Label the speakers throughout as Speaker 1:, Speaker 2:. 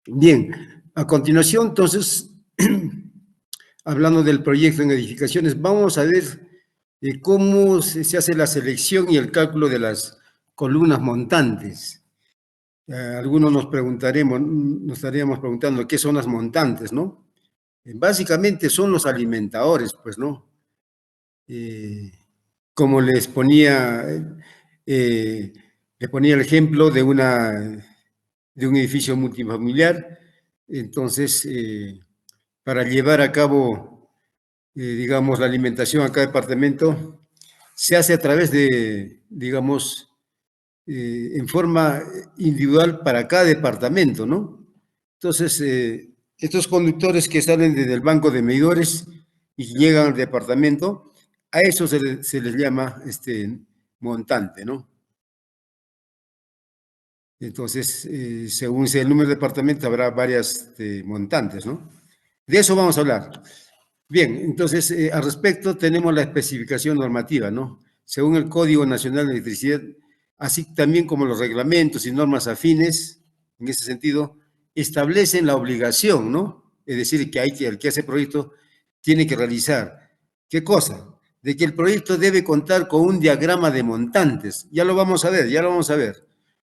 Speaker 1: Bien, a continuación, entonces, hablando del proyecto en edificaciones, vamos a ver cómo se hace la selección y el cálculo de las columnas montantes. Algunos nos estaríamos preguntando qué son las montantes, ¿no? Básicamente son los alimentadores, pues, ¿no? Eh, Como eh, les ponía el ejemplo de un edificio multifamiliar, entonces, para llevar a cabo, digamos, la alimentación a cada departamento, se hace a través de, digamos, en forma individual para cada departamento, ¿no? Entonces, estos conductores que salen desde el banco de medidores y llegan al departamento, a eso se les llama montante, ¿no? Entonces, según sea el número de departamentos, habrá varias montantes, ¿no? De eso vamos a hablar. Bien, entonces, al respecto tenemos la especificación normativa, ¿no? Según el Código Nacional de Electricidad, así también como los reglamentos y normas afines, en ese sentido, establecen la obligación, ¿no? Es decir, el que hace proyecto tiene que realizar, ¿qué cosa? De que el proyecto debe contar con un diagrama de montantes, ya lo vamos a ver, ya lo vamos a ver,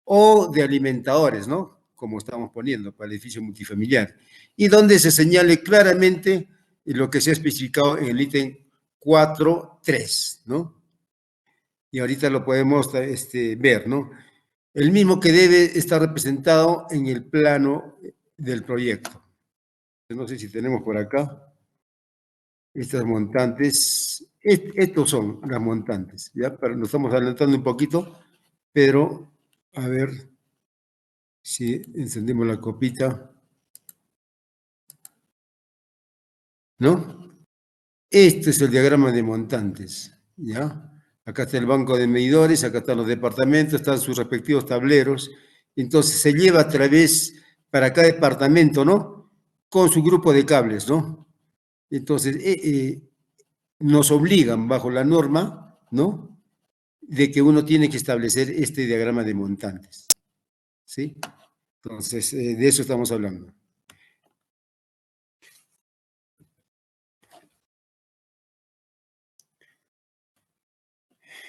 Speaker 1: o de alimentadores, ¿no? Como estamos poniendo para el edificio multifamiliar, y donde se señale claramente lo que se ha especificado en el ítem 4.3, ¿no? Y ahorita lo podemos ver, ¿no? El mismo que debe estar representado en el plano del proyecto. No sé si tenemos por acá estas montantes. Estos son las montantes, ¿ya? Pero nos estamos adelantando un poquito, pero a ver si encendemos la copita, ¿no? Este es el diagrama de montantes, ¿ya? Acá está el banco de medidores, acá están los departamentos, están sus respectivos tableros. Entonces se lleva a través para cada departamento, ¿no? Con su grupo de cables, ¿no? Entonces nos obligan bajo la norma, ¿no? De que uno tiene que establecer este diagrama de montantes, ¿sí? Entonces, de eso estamos hablando.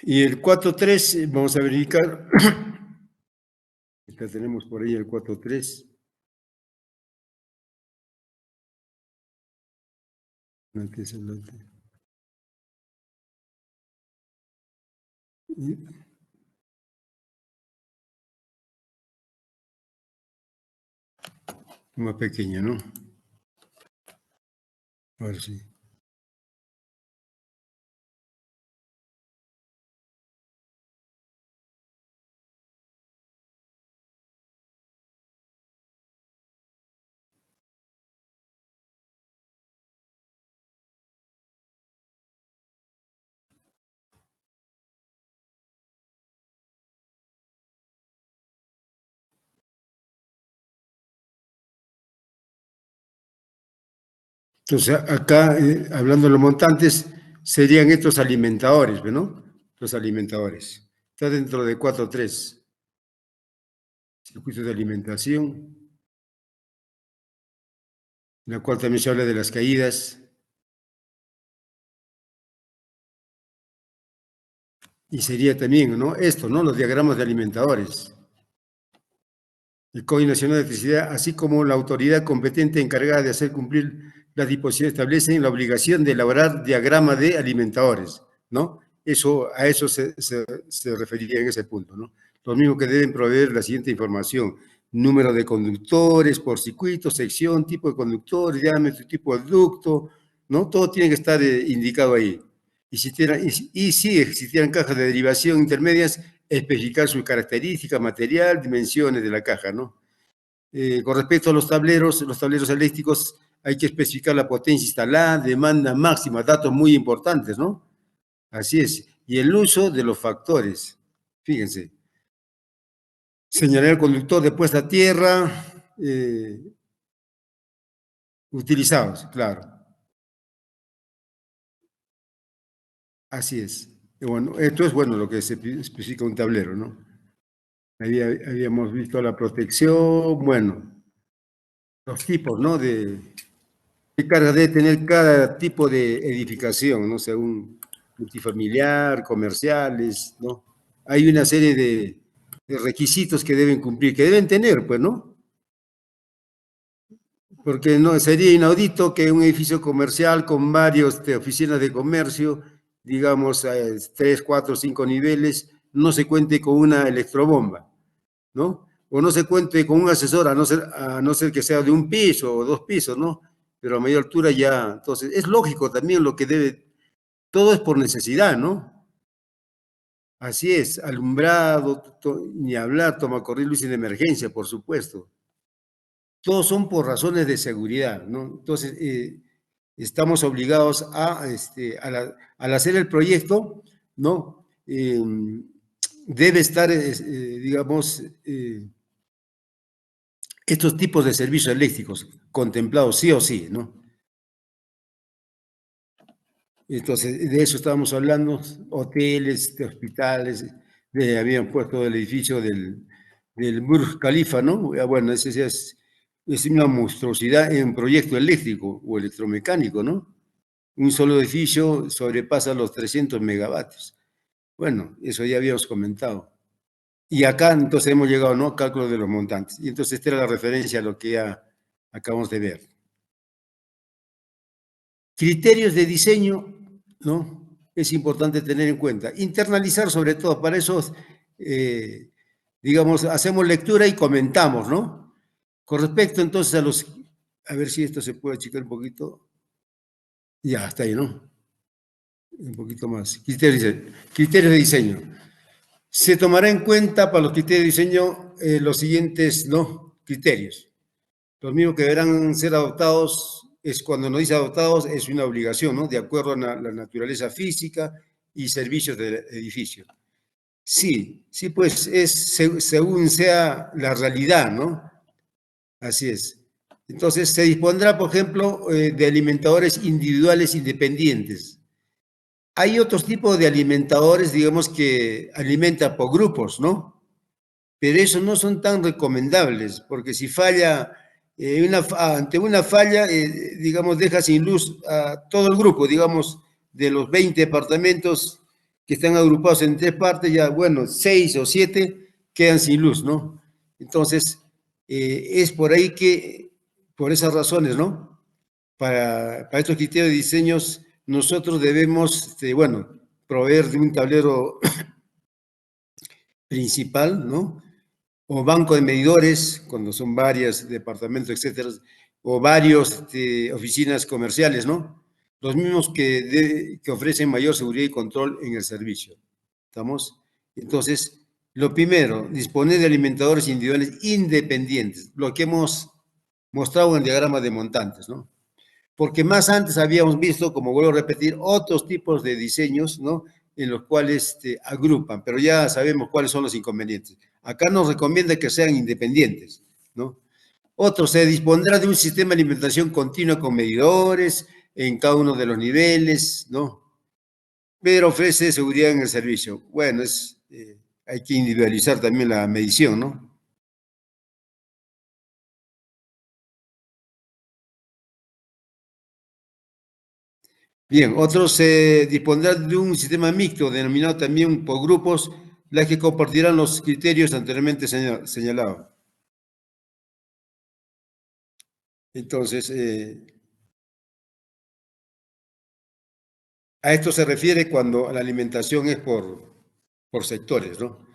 Speaker 1: Y el 4.3, vamos a verificar. Acá tenemos por ahí el 4.3. Más pequeña, ¿no? Ahora sí. Entonces, acá, hablando de los montantes, serían estos alimentadores, ¿no? Los alimentadores. Está dentro de 4.3, circuitos de alimentación, en la cual también se habla de las caídas, y sería también, ¿no? Esto, ¿no? Los diagramas de alimentadores. El Código Nacional de Electricidad, así como la autoridad competente encargada de hacer cumplir las disposiciones, establecen la obligación de elaborar diagrama de alimentadores, ¿no? A eso se refería en ese punto, ¿no? Lo mismo que deben proveer la siguiente información: número de conductores por circuito, sección, tipo de conductor, diámetro, tipo de ducto, ¿no? Todo tiene que estar indicado ahí. Y si existieran cajas de derivación intermedias, especificar sus características, material, dimensiones de la caja, ¿no? Con respecto a los tableros eléctricos, hay que especificar la potencia instalada, demanda máxima, datos muy importantes, ¿no? Así es. Y el uso de los factores. Fíjense, señalar el conductor de puesta a tierra, eh, utilizados, claro. Así es. Y bueno, esto es bueno lo que se especifica un tablero, ¿no? Habíamos visto la protección, bueno. los tipos, ¿no? ¿Qué carga debe tener cada tipo de edificación, ¿no? Según multifamiliar, comerciales, ¿no? Hay una serie de requisitos que deben cumplir, que deben tener, pues, ¿no? Porque no sería inaudito que un edificio comercial con varios oficinas de comercio, digamos, 3, 4, 5 niveles, no se cuente con una electrobomba, ¿no? O no se cuente con un asesor, a no ser que sea de un piso o 2 pisos, ¿no? Pero a mayor altura ya, entonces, es lógico también lo que debe, todo es por necesidad, ¿no? Así es, alumbrado, ni hablar, tomacorriente, luz de emergencia, por supuesto. Todos son por razones de seguridad, ¿no? Entonces, estamos obligados al hacer el proyecto, ¿no? Debe estar, digamos, estos tipos de servicios eléctricos contemplados sí o sí, ¿no? Entonces, de eso estábamos hablando, hoteles, de hospitales, habían puesto el edificio del Burj Khalifa, ¿no? Bueno, ese ya es una monstruosidad en un proyecto eléctrico o electromecánico, ¿no? Un solo edificio sobrepasa los 300 megavatios. Bueno, eso ya habíamos comentado. Y acá entonces hemos llegado, ¿no? Cálculo de los montantes. Y entonces esta era la referencia a lo que ya acabamos de ver. Criterios de diseño, ¿no? Es importante tener en cuenta. Internalizar sobre todo, para eso, digamos, hacemos lectura y comentamos, ¿no? Con respecto entonces a ver si esto se puede achicar un poquito. Ya, está ahí, ¿no? Un poquito más. Criterios de diseño. Se tomará en cuenta para los criterios de diseño los siguientes, ¿no? Criterios. Los mismos que deberán ser adoptados, es cuando nos dice adoptados, es una obligación, ¿no? De acuerdo a la naturaleza física y servicios del edificio. Sí, sí, pues es según sea la realidad, ¿no? Así es. Entonces, se dispondrá, por ejemplo, de alimentadores individuales independientes. Hay otros tipos de alimentadores, digamos, que alimentan por grupos, ¿no? Pero esos no son tan recomendables, porque si falla, ante una falla, digamos, deja sin luz a todo el grupo, digamos, de los 20 departamentos que están agrupados en 3 partes, ya, bueno, 6 o 7 quedan sin luz, ¿no? Entonces, es por ahí que, por esas razones, ¿no? Para estos criterios de diseños, nosotros debemos, bueno, proveer de un tablero principal, ¿no? O banco de medidores, cuando son varios departamentos, etcétera, o varios oficinas comerciales, ¿no? Los mismos que ofrecen mayor seguridad y control en el servicio. ¿Estamos? Entonces, lo primero, disponer de alimentadores individuales independientes, lo que hemos mostrado en el diagrama de montantes, ¿no? Porque más antes habíamos visto, como vuelvo a repetir, otros tipos de diseños, ¿no? En los cuales agrupan, pero ya sabemos cuáles son los inconvenientes. Acá nos recomienda que sean independientes, ¿no? Otro, se dispondrá de un sistema de alimentación continua con medidores en cada uno de los niveles, ¿no? Pero ofrece seguridad en el servicio. Bueno, hay que individualizar también la medición, ¿no? Bien, otros se dispondrán de un sistema mixto, denominado también por grupos, las que compartirán los criterios anteriormente señalados. Entonces, a esto se refiere cuando la alimentación es por sectores, ¿no?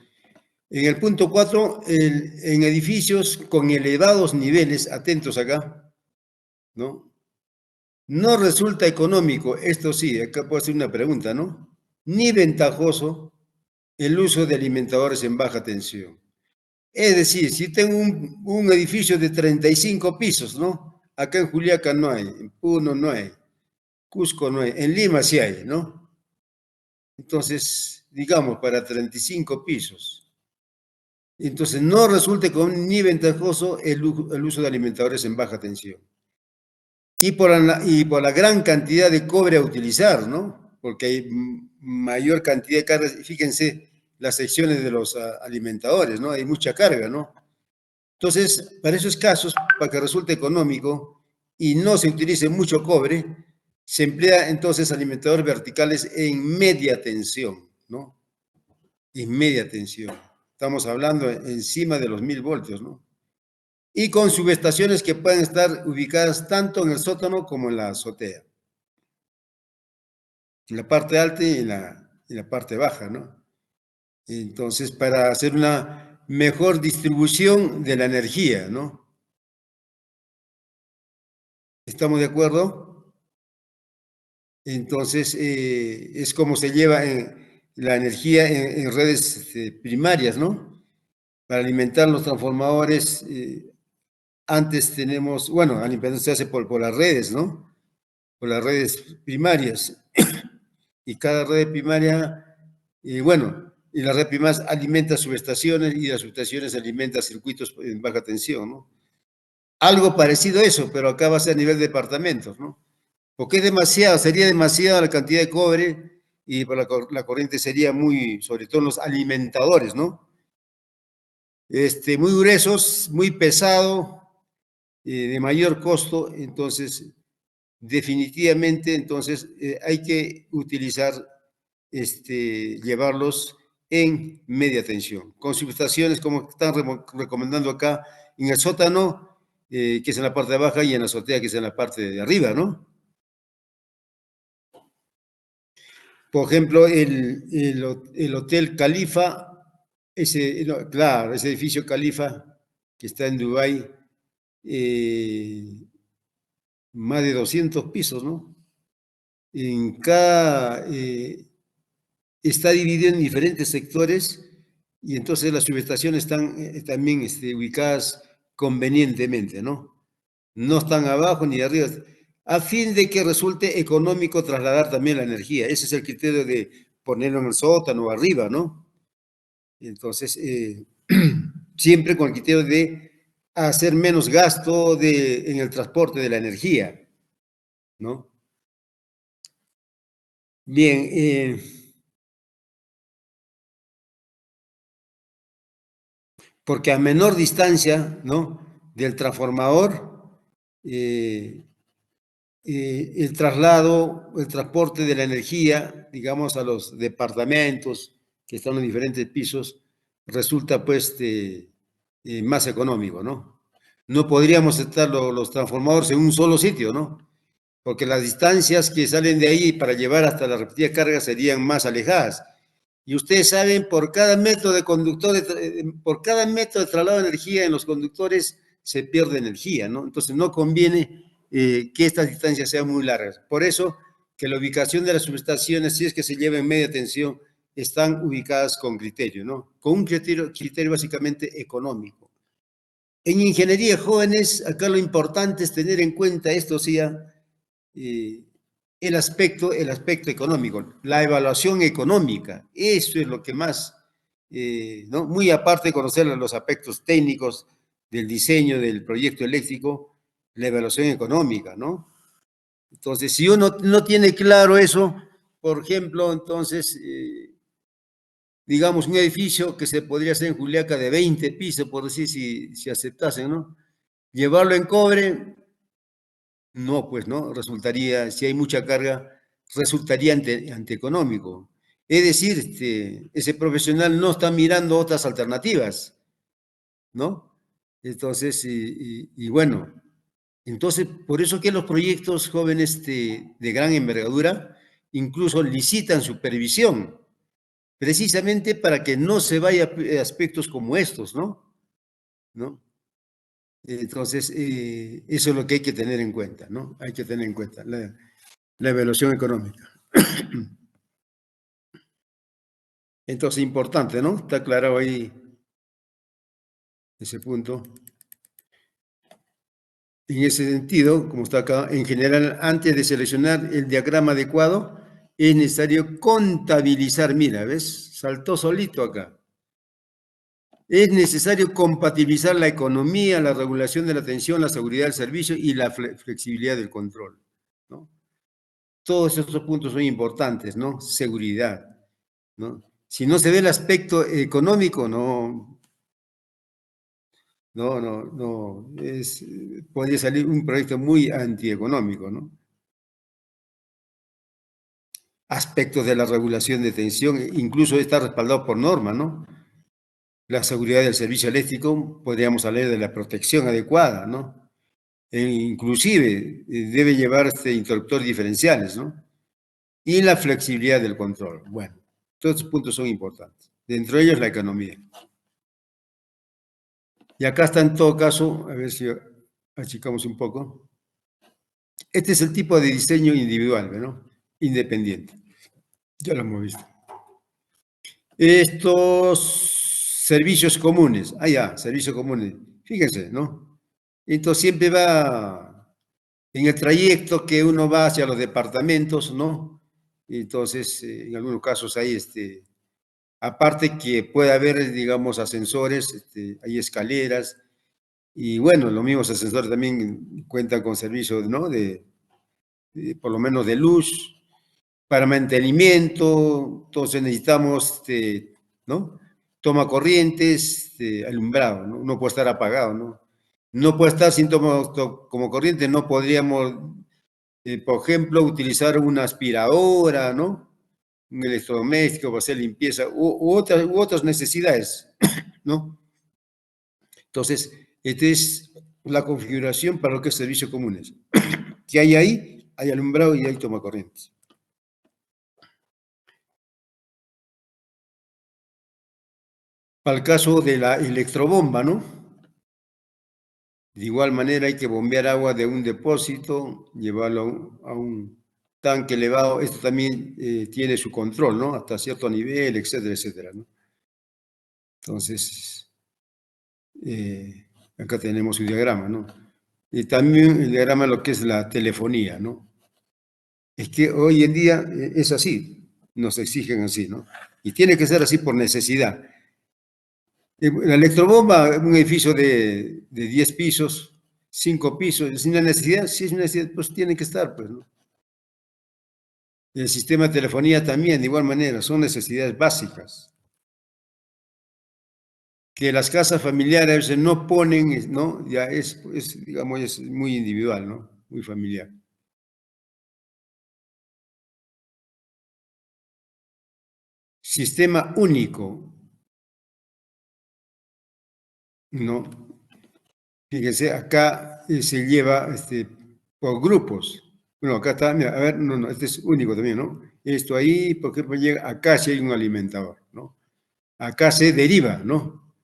Speaker 1: En el punto 4, en edificios con elevados niveles, atentos acá, ¿no? No resulta económico, esto sí, acá puedo hacer una pregunta, ¿no? Ni ventajoso el uso de alimentadores en baja tensión. Es decir, si tengo un edificio de 35 pisos, ¿no? Acá en Juliaca no hay, en Puno no hay, Cusco no hay, en Lima sí hay, ¿no? Entonces, digamos, para 35 pisos. Entonces, no resulta ni ventajoso el uso de alimentadores en baja tensión. Y por la gran cantidad de cobre a utilizar, ¿no? Porque hay mayor cantidad de cargas. Fíjense las secciones de los alimentadores, ¿no? Hay mucha carga, ¿no? Entonces, para esos casos, para que resulte económico y no se utilice mucho cobre, se emplea entonces alimentadores verticales en media tensión, ¿no? En media tensión. Estamos hablando encima de los 1000 voltios, ¿no? Y con subestaciones que pueden estar ubicadas tanto en el sótano como en la azotea, en la parte alta y en la parte baja, ¿no? Entonces, para hacer una mejor distribución de la energía, ¿no? ¿Estamos de acuerdo? Entonces, es como se lleva la energía en redes primarias, ¿no? Para alimentar los transformadores, antes tenemos, bueno, la alimentación se hace por las redes, ¿no? Por las redes primarias. Y cada red primaria, bueno, y la red primaria alimenta subestaciones y las subestaciones alimentan circuitos en baja tensión, ¿no? Algo parecido a eso, pero acá va a ser a nivel de departamentos, ¿no? Porque es demasiado, sería demasiada la cantidad de cobre y la corriente sería muy, sobre todo en los alimentadores, ¿no? Muy gruesos, muy pesado, de mayor costo, entonces definitivamente entonces hay que utilizar, llevarlos en media tensión, con subestaciones como están recomendando acá en el sótano, que es en la parte baja, y en la azotea, que es en la parte de arriba, ¿no? Por ejemplo, el Hotel Califa, no, claro, ese edificio Califa que está en Dubái, eh, más de 200 pisos, ¿no? En cada, está dividido en diferentes sectores y entonces las subestaciones están también ubicadas convenientemente, ¿no? No están abajo ni arriba, a fin de que resulte económico trasladar también la energía. Ese es el criterio de ponerlo en el sótano o arriba, ¿no? Entonces, siempre con el criterio de hacer menos gasto en el transporte de la energía, ¿no? Bien, porque a menor distancia, ¿no? Del transformador, eh, el traslado, el transporte de la energía, digamos, a los departamentos que están en diferentes pisos, resulta pues más económico, ¿no? No podríamos estar los transformadores en un solo sitio, ¿no? Porque las distancias que salen de ahí para llevar hasta la repetida carga serían más alejadas. Y ustedes saben, por cada metro de conductor, por cada metro de traslado de energía en los conductores se pierde energía, ¿no? Entonces no conviene que estas distancias sean muy largas. Por eso que la ubicación de las subestaciones, si es que se lleva en media tensión, están ubicadas con criterio, ¿no? Con un criterio básicamente económico. En ingeniería, jóvenes, acá lo importante es tener en cuenta esto, sí, eh, el aspecto económico, la evaluación económica. Eso es lo que más, ¿no? Muy aparte de conocer los aspectos técnicos del diseño del proyecto eléctrico, la evaluación económica, ¿no? Entonces, si uno no tiene claro eso, por ejemplo, entonces, digamos, un edificio que se podría hacer en Juliaca de 20 pisos, por decir, si aceptasen, ¿no? Llevarlo en cobre, no, pues no, resultaría, si hay mucha carga, resultaría antieconómico. Es decir, ese profesional no está mirando otras alternativas, ¿no? Entonces, y bueno, entonces, por eso que los proyectos jóvenes de gran envergadura incluso licitan supervisión, precisamente para que no se vaya a aspectos como estos, ¿no? ¿No? Entonces, eso es lo que hay que tener en cuenta, ¿no? Hay que tener en cuenta la evaluación económica. Entonces, importante, ¿no? Está claro ahí ese punto. En ese sentido, como está acá, en general, antes de seleccionar el diagrama adecuado, es necesario contabilizar. Mira, ¿ves? Saltó solito acá. Es necesario compatibilizar la economía, la regulación de la atención, la seguridad del servicio y la flexibilidad del control, ¿no? Todos estos puntos son importantes, ¿no? Seguridad, ¿no? Si no se ve el aspecto económico, no, podría salir un proyecto muy antieconómico, ¿no? Aspectos de la regulación de tensión, incluso está respaldado por norma, ¿no? La seguridad del servicio eléctrico, podríamos hablar de la protección adecuada, ¿no? Inclusive debe llevar interruptores diferenciales, ¿no? Y la flexibilidad del control. Bueno, todos estos puntos son importantes. Dentro de ellos la economía. Y acá está en todo caso, a ver si achicamos un poco. Este es el tipo de diseño individual, ¿no? Independiente. Ya lo hemos visto. Estos servicios comunes, servicios comunes, fíjense, ¿no? Entonces siempre va en el trayecto que uno va hacia los departamentos, ¿no? Entonces, en algunos casos hay, aparte que puede haber, digamos, ascensores, hay escaleras, y bueno, los mismos ascensores también cuentan con servicios, ¿no? Por lo menos de luz, para mantenimiento, entonces necesitamos, ¿no? Toma corrientes, alumbrado, ¿no? No puede estar apagado, ¿no? No puede estar sin toma como corriente, no podríamos, por ejemplo, utilizar una aspiradora, ¿no? Un electrodoméstico para hacer limpieza u otras necesidades, ¿no? Entonces, esta es la configuración para lo que es servicios comunes. ¿Qué hay ahí? Hay alumbrado y hay toma corrientes. Para el caso de la electrobomba, ¿no? De igual manera hay que bombear agua de un depósito, llevarlo a un tanque elevado. Esto también tiene su control, ¿no? Hasta cierto nivel, etcétera, etcétera, ¿no? Entonces, acá tenemos un diagrama, ¿no? Y también el diagrama de lo que es la telefonía, ¿no? Es que hoy en día es así, nos exigen así, ¿no? Y tiene que ser así por necesidad. La electrobomba, un edificio de 10 pisos, 5 pisos, sin una necesidad, si es una necesidad, pues tiene que estar, pues, ¿no? El sistema de telefonía también, de igual manera, son necesidades básicas, que las casas familiares a veces no ponen, ¿no? Ya digamos, es muy individual, ¿no? Muy familiar. Sistema único, ¿no? Fíjense, acá se lleva por grupos. Bueno, acá está, mira, a ver, no, este es único también, ¿no? Esto ahí, por ejemplo, llega, acá sí hay un alimentador, ¿no? Acá se deriva, ¿no?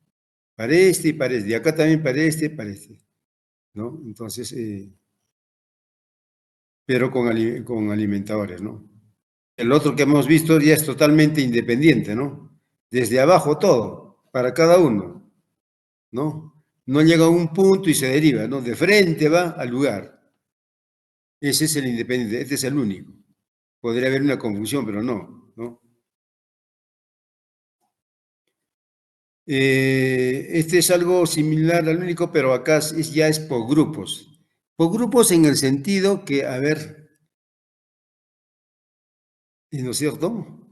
Speaker 1: Para este y para este, y acá también para este, ¿no? Entonces, pero con alimentadores, ¿no? El otro que hemos visto ya es totalmente independiente, ¿no? Desde abajo todo, para cada uno, ¿no? No llega a un punto y se deriva, ¿no? De frente va al lugar. Ese es el independiente, este es el único. Podría haber una confusión, pero no, ¿no? Este es algo similar al único, pero acá ya es por grupos. Por grupos en el sentido que, a ver, ¿no es cierto?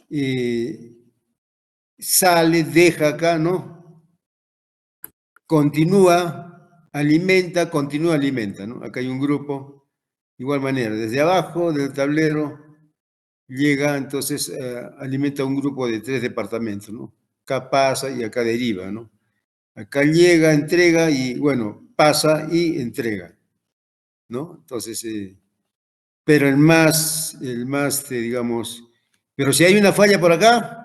Speaker 1: Eh, Sale, deja acá, ¿no? Continúa, alimenta, ¿no? Acá hay un grupo, igual manera, desde abajo del tablero llega, entonces alimenta un grupo de 3 departamentos, ¿no? Acá pasa y acá deriva, ¿no? Acá llega, entrega y, bueno, pasa y entrega, ¿no? Entonces, pero digamos, pero si hay una falla por acá,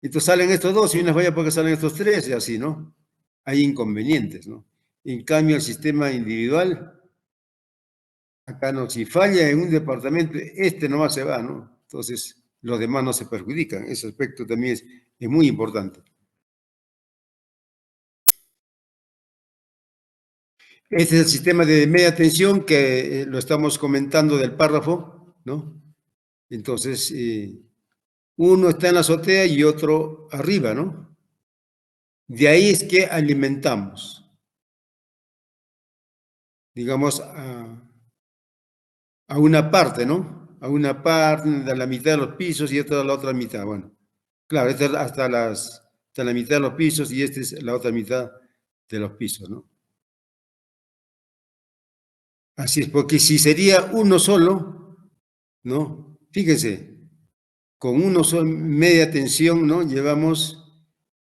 Speaker 1: entonces salen estos dos, si hay una falla por acá salen estos tres, y así, ¿no? Hay inconvenientes, ¿no? En cambio, el sistema individual, acá no, si falla en un departamento, este nomás se va, ¿no? Entonces, los demás no se perjudican. Ese aspecto también es muy importante. Este es el sistema de media tensión que lo estamos comentando del párrafo, ¿no? Entonces, uno está en la azotea y otro arriba, ¿no? De ahí es que alimentamos, digamos, a una parte, ¿no? A una parte de la mitad de los pisos y esta a la otra mitad. Bueno, claro, esta es hasta la mitad de los pisos y esta es la otra mitad de los pisos, ¿no? Así es, porque si sería uno solo, ¿no? Fíjense, con uno solo, media tensión, ¿no? Llevamos,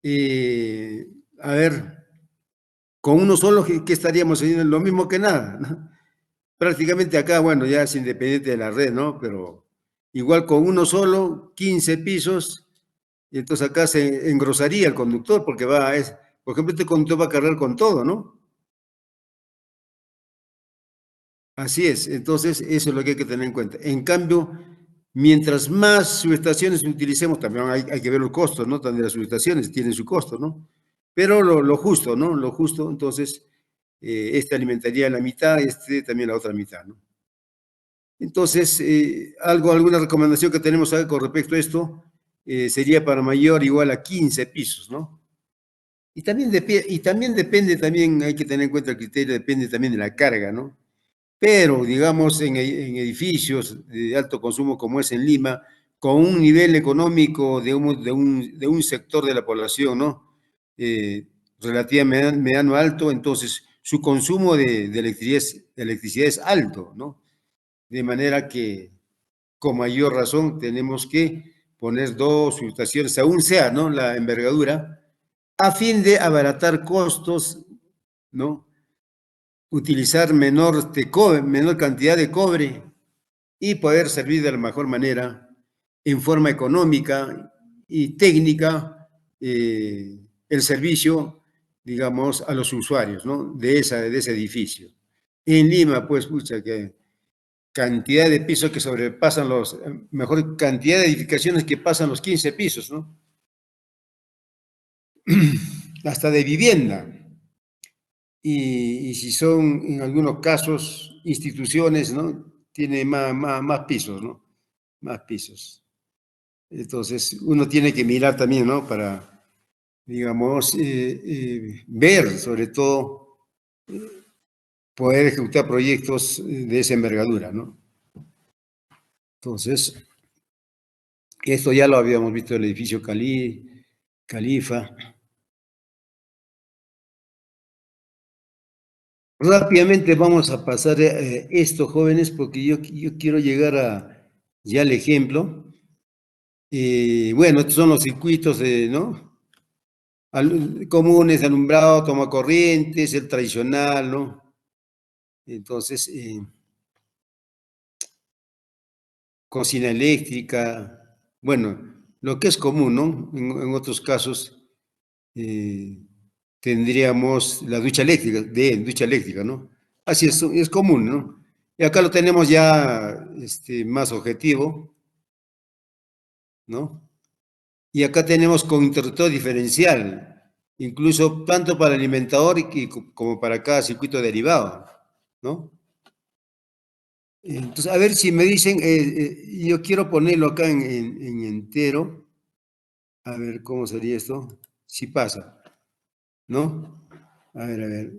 Speaker 1: a ver, con uno solo, ¿qué estaríamos haciendo? Lo mismo que nada, ¿no? Prácticamente acá, bueno, ya es independiente de la red, ¿no? Pero igual con uno solo, 15 pisos, y entonces acá se engrosaría el conductor, porque por ejemplo, este conductor va a cargar con todo, ¿no? Así es, entonces eso es lo que hay que tener en cuenta. En cambio, mientras más subestaciones utilicemos, también hay que ver los costos, ¿no? También las subestaciones tienen su costo, ¿no? Pero lo justo, ¿no? Lo justo, entonces, este alimentaría la mitad, este también la otra mitad, ¿no? Entonces, alguna recomendación que tenemos acá con respecto a esto sería para mayor igual a 15 pisos, ¿no? Y también depende, también hay que tener en cuenta el criterio, depende también de la carga, ¿no? Pero, digamos, en edificios de alto consumo como es en Lima, con un nivel económico de un sector de la población, ¿no? Relativamente mediano alto, entonces su consumo de electricidad es alto, ¿no? De manera que con mayor razón tenemos que poner dos subestaciones, aún sea, ¿no? La envergadura, a fin de abaratar costos, ¿no? Utilizar menor cantidad de cobre y poder servir de la mejor manera, en forma económica y técnica, el servicio, digamos, a los usuarios, ¿no? De ese edificio. En Lima, pues, pucha, que cantidad de pisos que sobrepasan mejor cantidad de edificaciones que pasan los 15 pisos, ¿no? Hasta de vivienda. Y si son, en algunos casos, instituciones, ¿no? Tiene más pisos, ¿no? Más pisos. Entonces, uno tiene que mirar también, ¿no? Para, digamos, ver, sobre todo, poder ejecutar proyectos de esa envergadura, ¿no? Entonces, esto ya lo habíamos visto en el edificio Califa. Rápidamente vamos a pasar esto, jóvenes, porque yo quiero llegar ya al ejemplo. Bueno, estos son los circuitos, ¿no? Comunes, alumbrado, toma corrientes, el tradicional, ¿no? Entonces, cocina eléctrica, bueno, lo que es común, ¿no? En otros casos eh, tendríamos la ducha eléctrica, ¿no? Así es común, ¿no? Y acá lo tenemos ya más objetivo, ¿no? Y acá tenemos con interruptor diferencial, incluso tanto para el alimentador como para cada circuito derivado, ¿no? Entonces, a ver si me dicen, yo quiero ponerlo acá en entero, a ver cómo sería esto, si pasa, ¿no? A ver,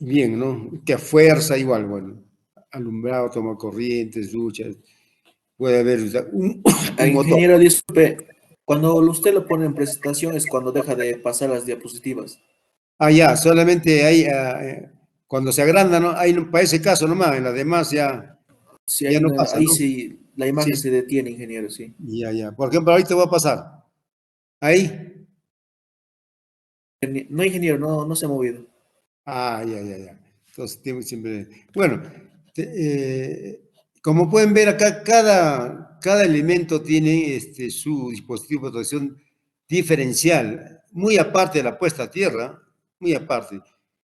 Speaker 1: bien, ¿no? Que a fuerza igual, bueno, alumbrado, toma corrientes, duchas, puede haber un motor.
Speaker 2: Ingeniero, disculpe, cuando usted lo pone en presentación es cuando deja de pasar las diapositivas.
Speaker 1: Ah, ya, solamente ahí, cuando se agranda, ¿no? Ahí, para ese caso nomás, en las demás
Speaker 2: Sí,
Speaker 1: ya no pasa,
Speaker 2: ahí
Speaker 1: ¿no?
Speaker 2: sí, la imagen
Speaker 1: Sí,
Speaker 2: se detiene, ingeniero, sí.
Speaker 1: ya. Por ejemplo, ahorita va a pasar. Ahí.
Speaker 2: No, ingeniero, no se ha movido.
Speaker 1: Ah, ya. Entonces, siempre. Bueno, como pueden ver acá, cada elemento tiene su dispositivo de protección diferencial, muy aparte de la puesta a tierra, muy aparte.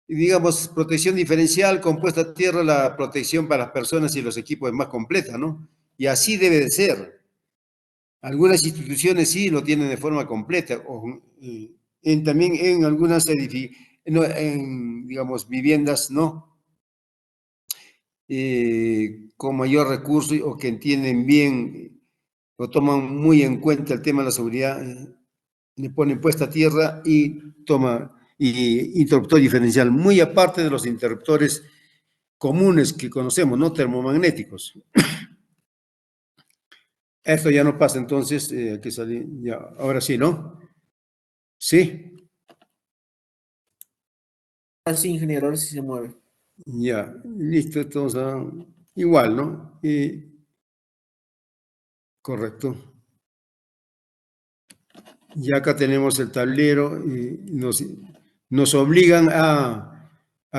Speaker 1: Y digamos, protección diferencial con puesta a tierra, la protección para las personas y los equipos es más completa, ¿no? Y así debe de ser. Algunas instituciones sí lo tienen de forma completa, también en algunas digamos, viviendas no, con mayor recurso o que entienden bien o toman muy en cuenta el tema de la seguridad, le ponen puesta a tierra y interruptor diferencial, muy aparte de los interruptores comunes que conocemos, ¿no? Termomagnéticos. Esto ya no pasa, entonces, que salir, ya, ahora sí, ¿no? Sí.
Speaker 2: Así, ingeniero, ahora sí se mueve.
Speaker 1: Ya, listo, entonces, igual, ¿no? Correcto. Y acá tenemos el tablero y nos obligan a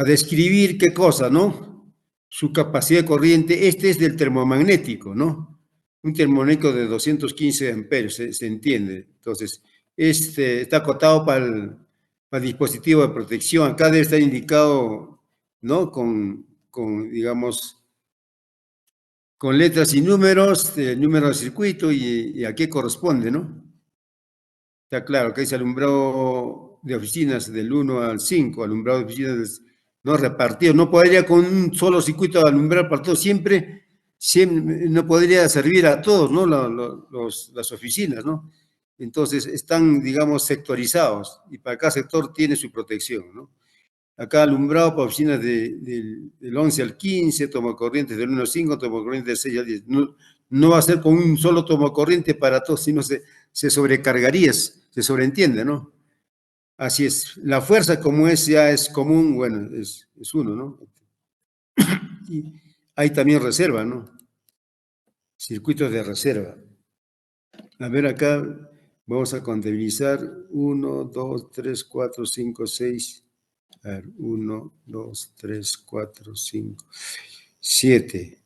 Speaker 1: describir qué cosa, ¿no? Su capacidad de corriente. Este es del termomagnético, ¿no? Un termomagnético de 215 amperios, se entiende. Entonces, este está acotado para el dispositivo de protección. Acá debe estar indicado, ¿no? Digamos, con letras y números, el número del circuito y a qué corresponde, ¿no? Está claro que dice alumbrado de oficinas del 1 al 5, alumbrado de oficinas no repartido. No podría con un solo circuito alumbrar para todos, siempre no podría servir a todos, ¿no? Las oficinas, ¿no? Entonces están, digamos, sectorizados y para cada sector tiene su protección, ¿no? Acá alumbrado para oficinas del 11 al 15, tomacorrientes del 1 al 5, tomacorrientes del 6 al 10. No, no va a ser con un solo tomacorriente para todos, sino se sobrecargaría, se sobreentiende, ¿no? Así es. La fuerza, como es, ya es común, bueno, es uno, ¿no? Y hay también reserva, ¿no? Circuitos de reserva. A ver, acá vamos a contabilizar 1, 2, 3, 4, 5, 6. A ver, 1, 2, 3, 4, 5, 7.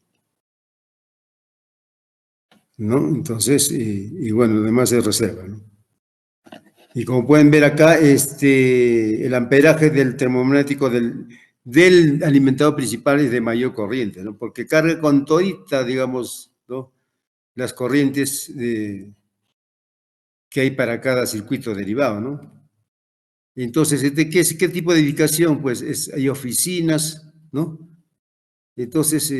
Speaker 1: ¿No? Entonces, y bueno, lo demás es reserva, ¿no? Y como pueden ver acá, el amperaje del termomagnético del alimentador principal es de mayor corriente, ¿no? Porque carga con todita, digamos, ¿no? Las corrientes que hay para cada circuito derivado, ¿no? Entonces, ¿qué tipo de edificación? Pues hay oficinas, ¿no? Entonces,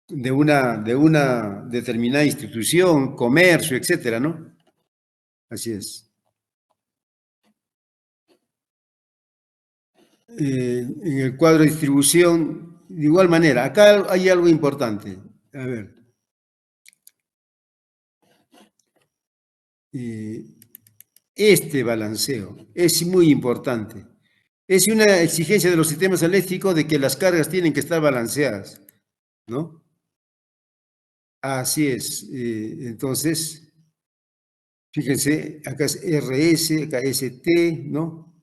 Speaker 1: de una determinada institución, comercio, etcétera, ¿no? Así es. En el cuadro de distribución, de igual manera, acá hay algo importante. A ver. Este balanceo es muy importante. Es una exigencia de los sistemas eléctricos de que las cargas tienen que estar balanceadas, ¿no? Así es. Entonces, fíjense, acá es RS, acá ST, ¿no?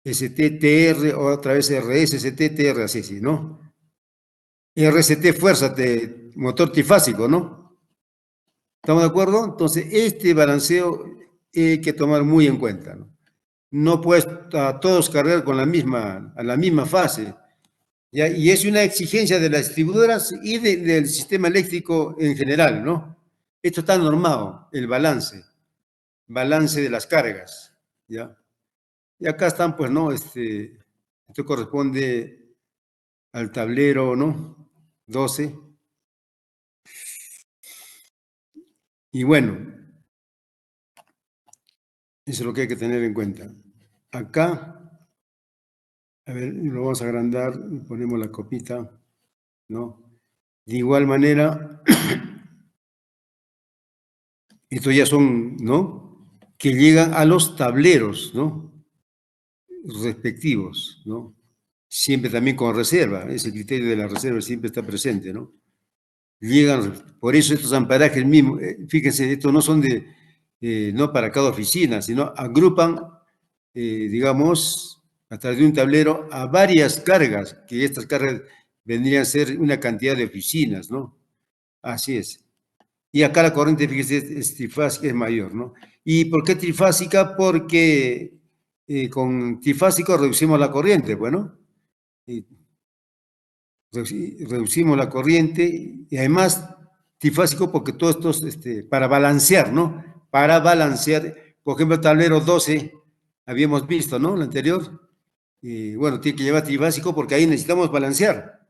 Speaker 1: STTR, otra vez RS, STTR, así, sí, ¿no? RST, fuerza, motor trifásico, ¿no? ¿Estamos de acuerdo? Entonces, este balanceo hay que tomar muy en cuenta, ¿no? No puedes a todos cargar con a la misma fase, ¿ya? Y es una exigencia de las distribuidoras y del sistema eléctrico en general, ¿no? Esto está normado, el balance de las cargas, ¿ya? Y acá están, pues, ¿no? Esto corresponde al tablero, ¿no? 12. Y bueno, eso es lo que hay que tener en cuenta. Acá, a ver, lo vamos a agrandar, ponemos la copita, ¿no? De igual manera, estos ya son, ¿no? Que llegan a los tableros, ¿no? Respectivos, ¿no? Siempre también con reserva, ese criterio de la reserva siempre está presente, ¿no? Llegan, por eso estos amperajes mismos, fíjense, estos no son no para cada oficina, sino agrupan, digamos, a través de un tablero a varias cargas, que estas cargas vendrían a ser una cantidad de oficinas, ¿no? Así es. Y acá la corriente, fíjese, es trifásica, es mayor, ¿no? ¿Y por qué trifásica? Porque con trifásico reducimos la corriente, bueno, y reducimos la corriente y además trifásico porque todos estos, para balancear, ¿no? Para balancear, por ejemplo, el tablero 12, habíamos visto, ¿no? El anterior, y bueno, tiene que llevar trifásico porque ahí necesitamos balancear.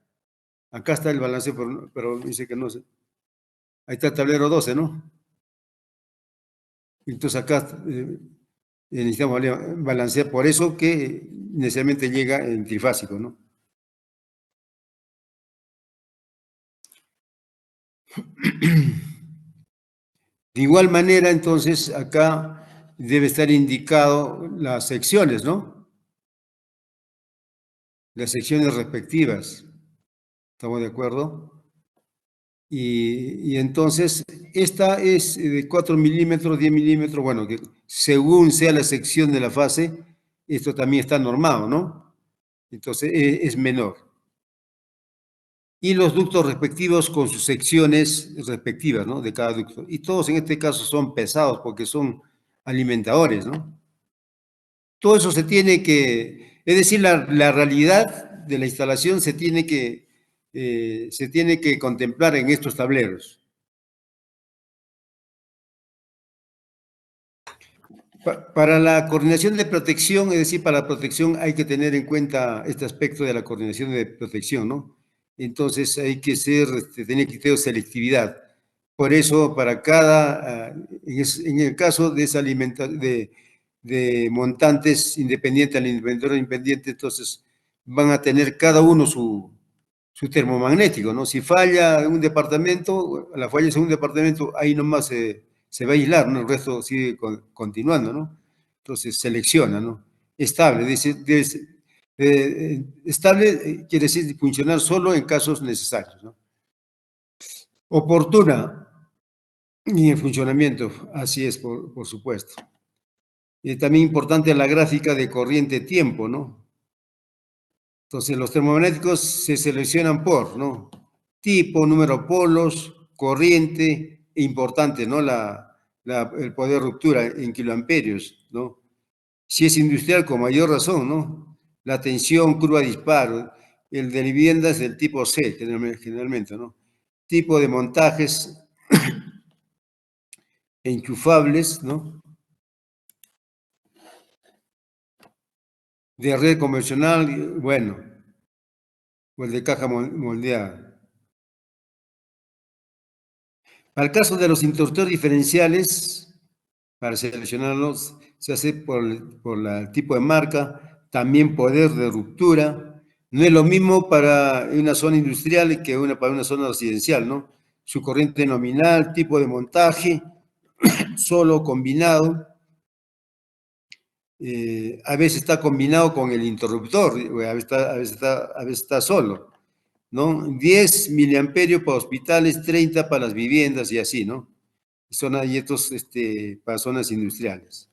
Speaker 1: Acá está el balanceo, pero dice que no sé. Ahí está el tablero 12, ¿no? Entonces acá necesitamos balancear, por eso que necesariamente llega en trifásico, ¿no? De igual manera, entonces, acá debe estar indicado las secciones, ¿no? Las secciones respectivas. ¿Estamos de acuerdo? Y entonces, esta es de 4 milímetros, 10 milímetros, bueno, que según sea la sección de la fase, esto también está normado, ¿no? Entonces, es menor. Y los ductos respectivos con sus secciones respectivas, ¿no? De cada ducto. Y todos en este caso son pesados porque son alimentadores, ¿no? Todo eso se tiene que, es decir, la realidad de la instalación se tiene que contemplar en estos tableros. Para la coordinación de protección, es decir, para la protección hay que tener en cuenta este aspecto de la coordinación de protección, ¿no? Entonces hay que tener criterio de selectividad. Por eso, para cada, en el caso de esa de montantes independientes al inventor independiente, entonces van a tener cada uno su termomagnético, ¿no? Si falla un departamento, la falla es en un departamento, ahí nomás se va a aislar, ¿no? El resto sigue continuando, ¿no? Entonces selecciona, ¿no? Estable, estable quiere decir funcionar solo en casos necesarios, ¿no? Oportuna y en funcionamiento, así es, por supuesto. También importante la gráfica de corriente-tiempo, ¿no? Entonces, los termomagnéticos se seleccionan por, ¿no? Tipo, número de polos, corriente, e importante, ¿no? El poder de ruptura en kiloamperios, ¿no? Si es industrial, con mayor razón, ¿no? La tensión, curva de disparo, el de viviendas del tipo C, generalmente, ¿no? Tipo de montajes enchufables, ¿no? De red convencional, bueno, o el de caja moldeada. Para el caso de los interruptores diferenciales, para seleccionarlos, se hace por el tipo de marca, también poder de ruptura. No es lo mismo para una zona industrial que para una zona residencial, ¿no? Su corriente nominal, tipo de montaje, solo combinado. A veces está combinado con el interruptor, a veces está solo, ¿no? 10 miliamperios para hospitales, 30 para las viviendas y así, ¿no? Son ahí estos para zonas industriales.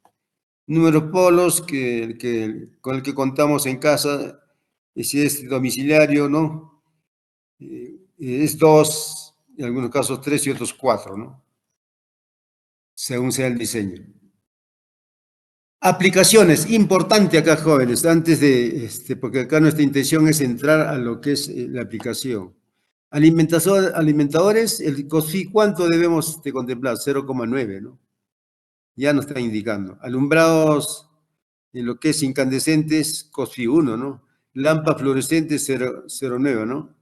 Speaker 1: Número polos con el que contamos en casa, si es domiciliario, ¿no? Es 2, en algunos casos 3 y otros 4, ¿no? Según sea el diseño. Aplicaciones, importante acá, jóvenes, antes porque acá nuestra intención es entrar a lo que es la aplicación. Alimentadores, el COSFI, ¿cuánto debemos contemplar? 0,9, ¿no? Ya nos está indicando. Alumbrados, en lo que es incandescentes, COSFI 1, ¿no? Lámpara fluorescente 0,9, ¿no?